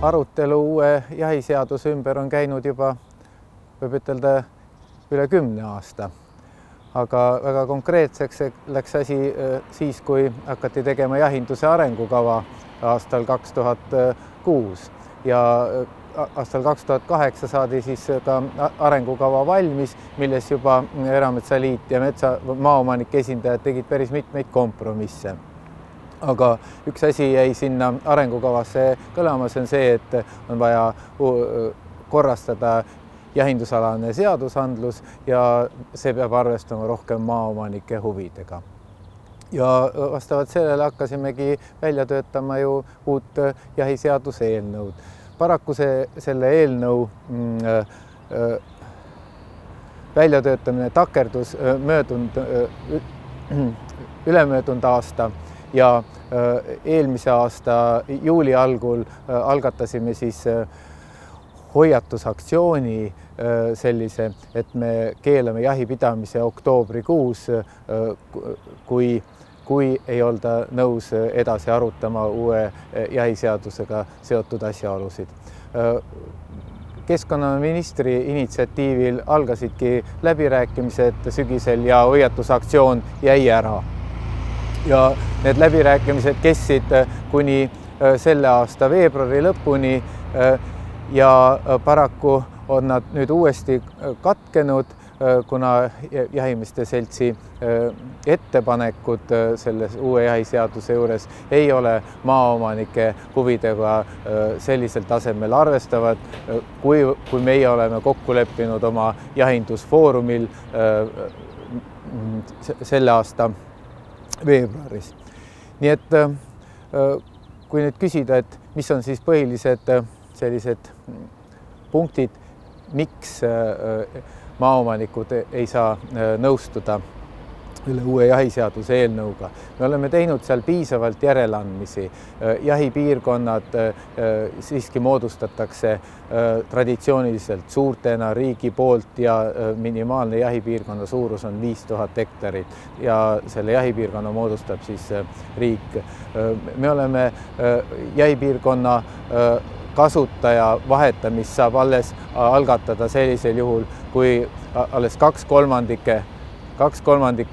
Arutelu uue jahiseaduse ümber on käinud juba, võib ütelda, üle 10 aasta. Aga väga konkreetseks läks asi siis, kui hakati tegema jahinduse arengukava aastal 2006 ja aastal 2008 saadi siis ka arengukava valmis, milles juba Erametsaliit ja maaomanike esindajad tegid päris mitmeid kompromisse. Aga üks asi jäi sinna arengukavasse kõlama, see on see, et on vaja korrastada jahindusalane seadusandlus ja see peab arvestama rohkem maaomanike huvidega. Ja vastavalt sellele hakkasimegi välja töötama ju uut jahiseaduse eelnõud. Paraku selle eelnõu väljatöötamine takerdus ülemöödunud aasta ja eelmise aasta juuli algul algatasime siis hoiatusaktsiooni sellise, et me keelame jahipidamise oktoobrikuus, kui ei olda nõus edasi arutama uue jahiseadusega seotud asjaolusid. Keskkonnaministri initsiatiivil algasidki läbirääkimised sügisel ja hoiatusaktsioon jäi ära. Ja need läbirääkimised kestsid kuni selle aasta veebruari lõpuni ja paraku on nad nüüd uuesti katkenud, kuna Jahimeeste Seltsi ettepanekud selles uue jahiseaduse juures ei ole maaomanike huvidega sellisel tasemel arvestavad, kui meie oleme kokku leppinud oma jahindusfoorumil selle aasta veebruaris. Nii et kui nüüd küsida, et mis on siis põhilised sellised punktid, miks maaomanikud ei saa nõustuda uue jahiseaduse eelnõuga. Me oleme teinud seal piisavalt järeleandmisi. Jahipiirkonnad siiski moodustatakse traditsiooniliselt suurtena riigi poolt ja minimaalne jahipiirkonna suurus on 5000 hektarit ja selle jahipiirkonna moodustab siis riik. Me oleme jahipiirkonna kasutaja vahetamist saab alles algatada sellisel juhul, kui alles 2/3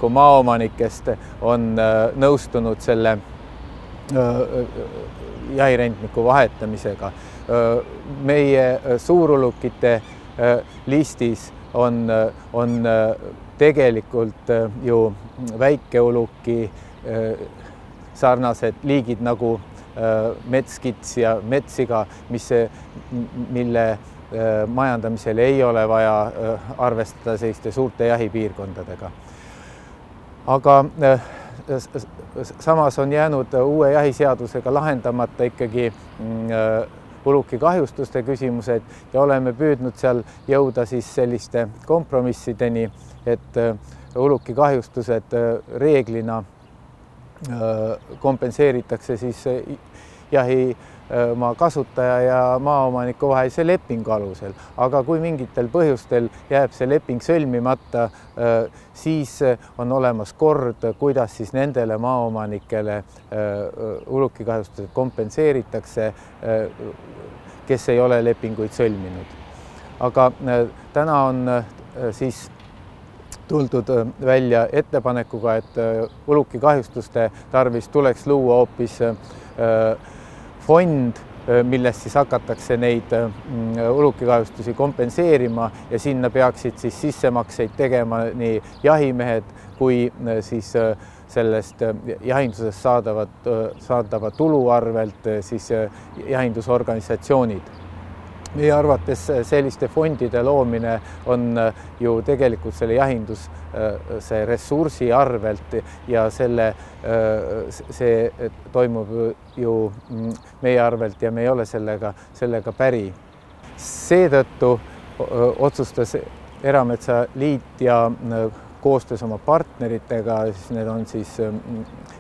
maaomanikest on nõustunud selle jahirentniku vahetamisega. Meie suurulukite listis on tegelikult ju väikeuluki sarnased liigid nagu metskits ja metsiga, mille majandamisel ei ole vaja arvestada selliste suurte jahipiirkondadega. Aga samas on jäänud uue jahiseadusega lahendamata ikkagi ulukikahjustuste küsimused ja oleme püüdnud seal jõuda siis selliste kompromissideni, et ulukikahjustused reeglina kompenseeritakse siis jahimaa kasutaja ja maaomaniku vahelise lepingu alusel. Aga kui mingitel põhjustel jääb see leping sõlmimata, siis on olemas kord, kuidas siis nendele maaomanikele ulukikahjustused kompenseeritakse, kes ei ole lepinguid sõlminud. Aga täna on siis tuldud välja ettepanekuga, et ulukikahjustuste tarvis tuleks luua hoopis fond, millest siis hakatakse neid ulukikahjustusi kompenseerima ja sinna peaksid siis sissemakseid tegema nii jahimehed kui siis sellest jahindusest saadava tulu arvelt siis jahindusorganisatsioonid. Meie arvates selliste fondide loomine on ju tegelikult selle jahinduse ressursi arvelt ja see toimub ju meie arvelt ja me ei ole sellega päri. Seetõttu otsustas Erametsaliit ja koostöös oma partneritega, need on siis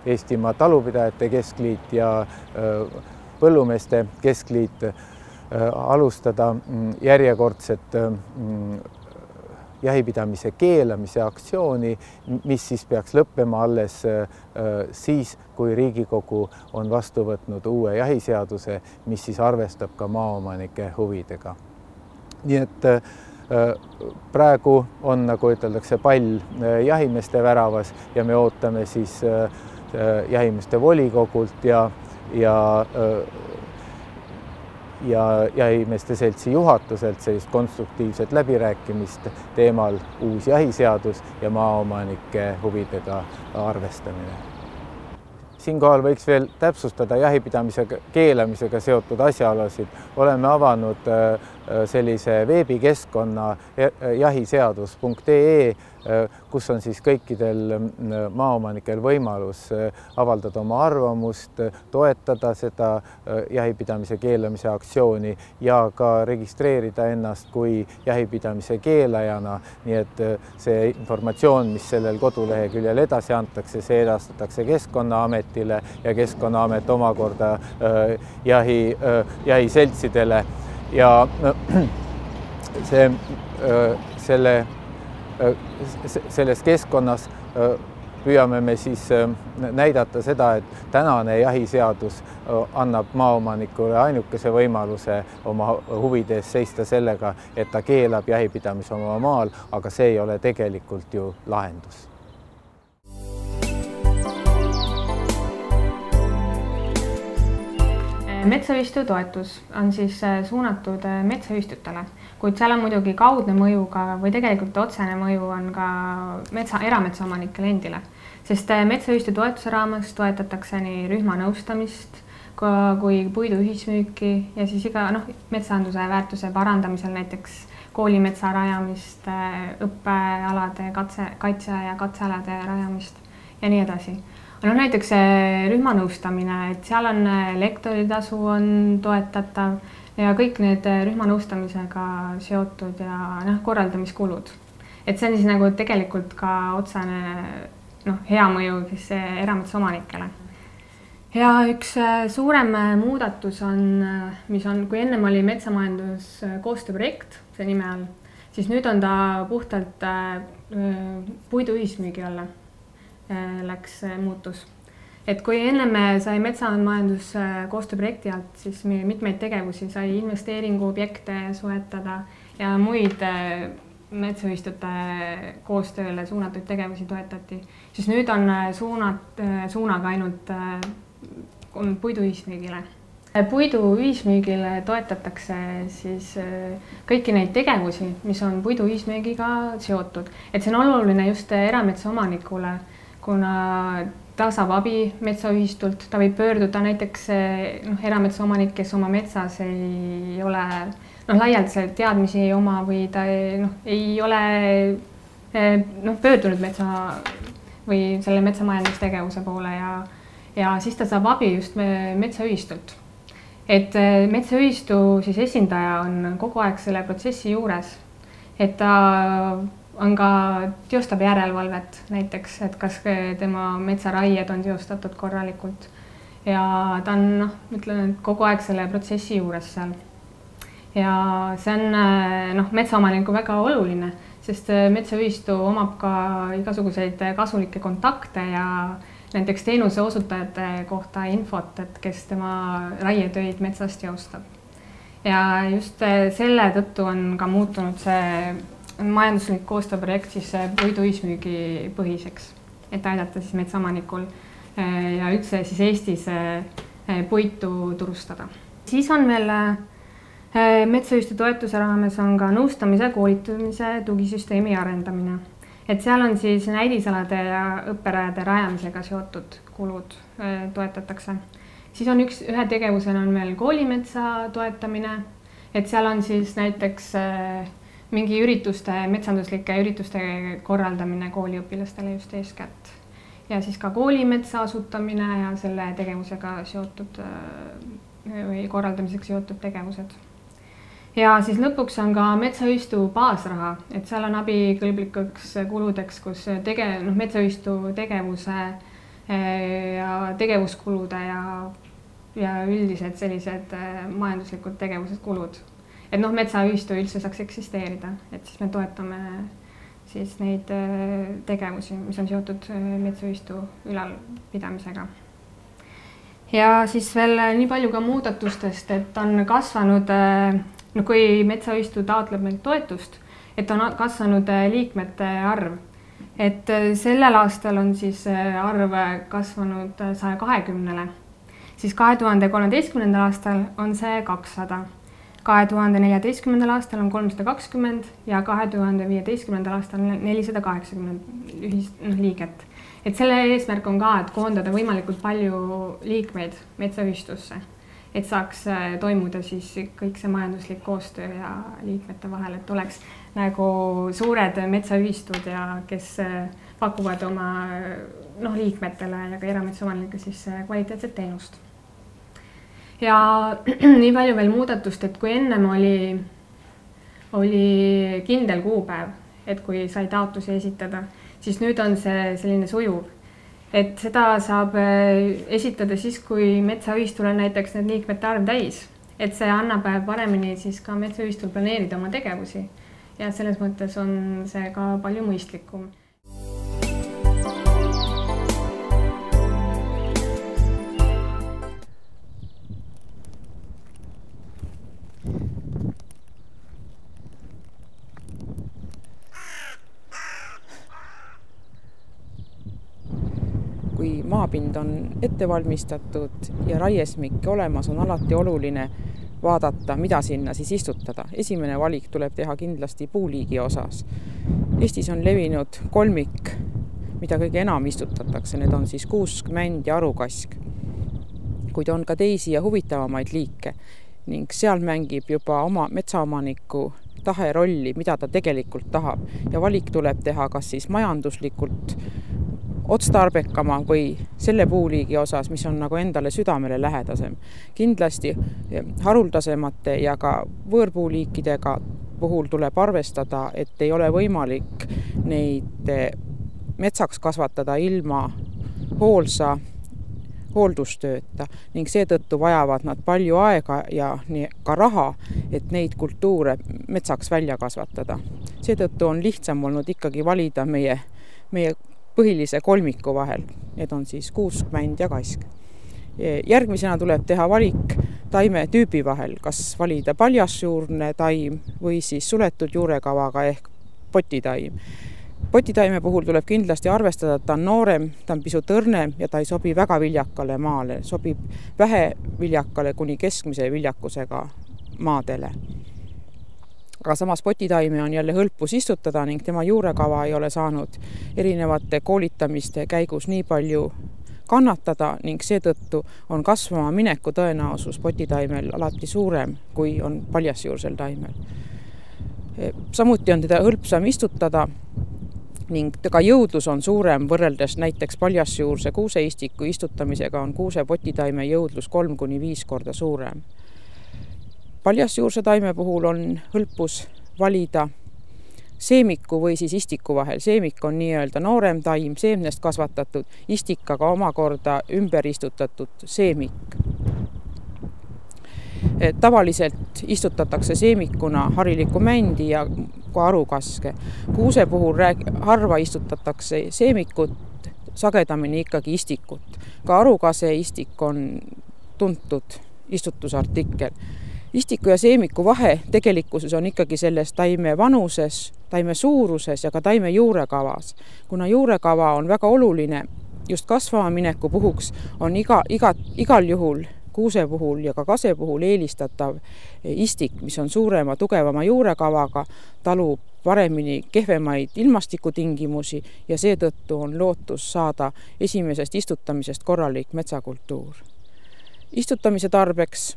Eestimaa Talupidajate Keskliit ja Põllumeeste Keskliit, alustada järjekordset jahipidamise keelamise aktsiooni, mis siis peaks lõppema alles siis, kui Riigikogu on vastu võtnud uue jahiseaduse, mis siis arvestab ka maaomanike huvidega. Nii et praegu on, nagu üteldakse, pall jahimeeste väravas ja me ootame siis jahimeeste volikogult ja jahimeeste seltsi juhatuselt sellist konstruktiivset läbirääkimist teemal uus jahiseadus ja maaomanike huvidega arvestamine. Siinkohal võiks veel täpsustada jahipidamise keelamisega seotud asjaolusid. Oleme avanud sellise veebikeskkonna jahiseadus.ee, kus on siis kõikidel maaomanikel võimalus avaldada oma arvamust, toetada seda jahipidamise keelamise aktsiooni ja ka registreerida ennast kui jahipidamise keelajana. Nii et see informatsioon, mis sellel koduleheküljel edasi antakse, see edastatakse Keskkonnaametile ja Keskkonnaamet omakorda jahiseltsidele. Ja selles keskkonnas püüame me siis näidata seda, et tänane jahiseadus annab maaomanikule ainukese võimaluse oma huvide eest seista sellega, et ta keelab jahipidamise oma maal, aga see ei ole tegelikult ju lahendus. Metsaühistu toetus on siis suunatud metsaühistutele, kuid seal on muidugi kaudne mõju või tegelikult otsene mõju on ka erametsaomanikele endile, sest metsaühistu toetuse raames toetatakse nii rühma nõustamist kui puidu ühismüüki ja siis iga metsanduse väärtuse parandamisel näiteks koolimetsa rajamist, õppealade, kaitse- ja katsealade rajamist ja nii edasi. Näiteks rühmanõustamine, et seal on lektoritasu on toetatav ja kõik need rühmanõustamisega seotud ja korraldamiskulud. Et see on siis nagu tegelikult ka otsene hea mõju siis erametsaomanikele. Ja üks suurem muudatus on, mis on, kui ennem oli metsamajandus koostööprojekt, see nime all, siis nüüd on ta puhtalt puidu ühismüügi alla. Läks muutus. Et kui ennem sai metsamajandus koostööprojekti alt, siis mitmeid tegevusi sai investeeringuobjekte soetada ja muid metsaühistute koostööle suunatud tegevusi toetati. Siis nüüd on suunaga ainult puidu ühismüügile. Puidu ühismüügile toetatakse siis kõiki neid tegevusi, mis on puidu ühismüügiga seotud. Et see on oluline just erametsaomanikule, kuna ta saab abi metsaühistult, ta võib pöörduda näiteks erametsaomanik, kes oma metsas ei ole laialdaselt teadmisi ei oma või ta ei ole pöördunud metsa või selle metsamajandustegevuse poole ja siis ta saab abi just metsaühistult. Et metsaühistu siis esindaja on kogu aeg selle protsessi juures, et ta on ka teostab järelevalvet näiteks, et kas tema metsaraied on teostatud korralikult ja ta on, ütlen, kogu aeg selle protsessi juures seal. Ja see on metsaomaniku väga oluline, sest metsaühistu omab ka igasuguseid kasulikke kontakte ja näiteks teenuse osutajate kohta infot, et kes tema raietöid metsas teostab. Ja just selle tõttu on ka muutunud see majanduslik koostööprojekt siis puidu ühismüügi põhiseks, et aidata siis metsaomanikul ja üldse siis Eestis puitu turustada. Siis on veel metsaühistu toetuse raames on ka nõustamise, koolitamise tugisüsteemi arendamine. Et seal on siis näidisalade ja õpperajade rajamisega seotud kulud toetatakse. Siis on ühe tegevusena on veel koolimetsa toetamine, et seal on siis näiteks mingi metsanduslike ürituste korraldamine kooliõpilastele just eeskätt. Ja siis ka koolimetsa asutamine ja selle tegevusega seotud või korraldamisega seotud tegevused. Ja siis lõpuks on ka metsaühistu baasraha, et seal on abikõlblikuks kuludeks, kus metsaühistu tegevuse ja tegevuskulude ja üldised sellised majanduslikud tegevused kulud. Et metsaühistu üldse saaks eksisteerida, et siis me toetame siis neid tegevusi, mis on seotud metsaühistu ülalpidamisega. Ja siis veel nii palju ka muudatustest, et on kasvanud, kui metsaühistu taotleb meilt toetust, et on kasvanud liikmete arv. Et sellel aastal on siis arv kasvanud 120-le. Siis 2013. aastal on see 200. 2014. aastal on 320 ja 2015. aastal on 480 liiget. Et selle eesmärk on ka, et koondada võimalikult palju liikmeid metsaühistusse, et saaks toimuda siis kõik see majanduslik koostöö ja liikmete vahel, et oleks nagu suured metsaühistud ja kes pakuvad oma liikmetele ja ka erametsaomanikele siis kvaliteetset teenust. Ja nii palju veel muudatust, et kui ennem oli kindel kuupäev, et kui sai taotlusi esitada, siis nüüd on see selline sujuv. Et seda saab esitada siis, kui metsaühistul on näiteks need liikmete arv täis. Et see annab paremini siis ka metsaühistul planeerida oma tegevusi. Ja selles mõttes on see ka palju mõistlikum. Kui maapind on ette valmistatud ja raiesmik olemas, on alati oluline vaadata, mida sinna siis istutada. Esimene valik tuleb teha kindlasti puuliigi osas. Eestis on levinud kolmik, mida kõige enam istutatakse. Need on siis kuusk, mänd ja arukask. Kuid on ka teisi ja huvitavamaid liike ning seal mängib juba oma metsaomaniku tahe rolli, mida ta tegelikult tahab. Ja valik tuleb teha kas siis majanduslikult otstarbekama või selle puuliigi osas, mis on nagu endale südamele lähedasem. Kindlasti haruldasemate ja ka võõrpuuliikidega puhul tuleb arvestada, et ei ole võimalik neid metsaks kasvatada ilma hoolsa hooldustööta ning seetõttu vajavad nad palju aega ja ka raha, et neid kultuure metsaks välja kasvatada. Seetõttu on lihtsam olnud ikkagi valida meie põhilise kolmiku vahel. Need on siis kuusk, mänd ja kask. Järgmisena tuleb teha valik taime tüübi vahel, kas valida paljasjuurne taim või siis suletud juurekavaga ehk potitaim. Potitaime puhul tuleb kindlasti arvestada, et ta on noorem, ta on pisut õrnem ja ta ei sobi väga viljakale maale, sobib vähe viljakale kuni keskmise viljakusega maadele. Aga samas potitaime on jälle hõlpus istutada ning tema juurekava ei ole saanud erinevate koolitamiste käigus nii palju kannatada ning seetõttu on kasvama mineku tõenäosus potitaimel alati suurem, kui on paljasjuursel taimel. Samuti on teda hõlpsam istutada ning ka jõudlus on suurem võrreldes näiteks paljasjuurse kuuseistiku istutamisega on kuuse potitaime jõudlus 3–5 korda suurem. Paljasjuurse taime puhul on hõlpus valida seemiku või siis istiku vahel. Seemik on nii-öelda noorem taim, seemnest kasvatatud, istikaga omakorda ümber istutatud seemik. Tavaliselt istutatakse seemikuna harilikku mändi ja ka arukaske. Kuuse puhul harva istutatakse seemikut, sagedamini ikkagi istikut. Ka arukase istik on tuntud istutusartikkel. Istiku ja seemiku vahe tegelikkuses on ikkagi selles taime vanuses, taime suuruses ja ka taime juurekavas. Kuna juurekava on väga oluline just kasvama mineku puhuks, on igal juhul kuuse puhul ja ka kase puhul eelistatav istik, mis on suurema, tugevama juurekavaga, talub paremini kehvemaid ilmastikutingimusi ja seetõttu on lootus saada esimesest istutamisest korralik metsakultuur. Istutamise tarbeks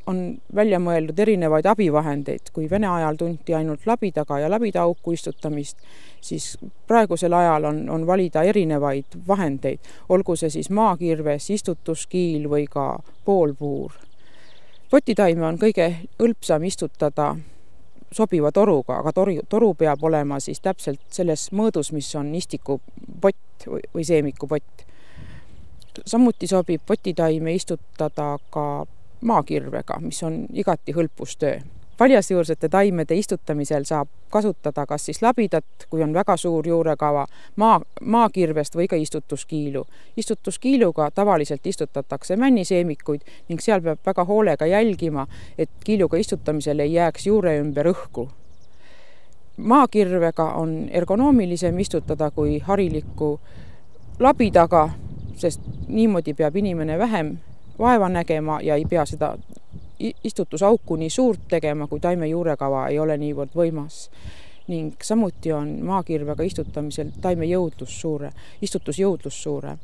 on välja mõeldud erinevaid abivahendeid. Kui Vene ajal tunti ainult labidaga ja labidauku istutamist, siis praegusel ajal on valida erinevaid vahendeid, olgu see siis maakirves, istutuskiil või ka poolpuur. Potitaime on kõige hõlpsam istutada sobiva toruga, aga toru peab olema siis täpselt selles mõõdus, mis on istikupott või seemikupott. Samuti sobib potitaime istutada ka maakirvega, mis on igati hõlpustöö. Paljasjuursete taimede istutamisel saab kasutada kas siis labidat, kui on väga suur juurekava, maakirvest või ka istutuskiilu. Istutuskiiluga tavaliselt istutatakse männiseemikuid ning seal peab väga hoolega jälgima, et kiiluga istutamisel ei jääks juure ümber õhku. Maakirvega on ergonoomilisem istutada kui hariliku labidaga, sest niimoodi peab inimene vähem vaeva nägema ja ei pea seda istutusauku nii suurt tegema, kui taime juurekava ei ole niivõrd võimas. Ning samuti on maakirvega istutamisel taime istutusjõudlus suure.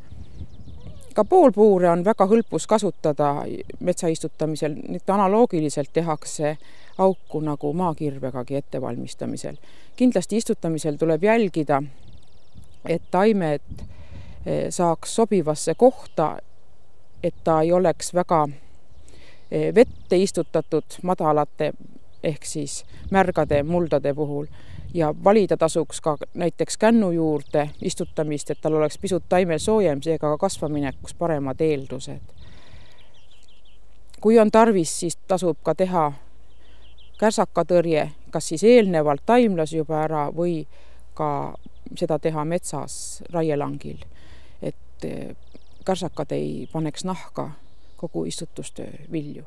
Ka poolpuure on väga hõlpus kasutada metsaistutamisel, nüüd analoogiliselt tehakse auku nagu maakirvegagi ettevalmistamisel. Kindlasti istutamisel tuleb jälgida, et taimed saaks sobivasse kohta, et ta ei oleks väga vette istutatud madalate ehk siis märgade muldade puhul ja valida tasuks ka näiteks kännu juurde istutamist, et tal oleks pisut taimel soojem, seega ka kasvaminekuks paremad eeldused. Kui on tarvis, siis tasub ka teha kärsakatõrje, kas siis eelnevalt taimlas juba ära või ka seda teha metsas raielangil, et kärsakad ei paneks nahka kogu istutustöö vilju.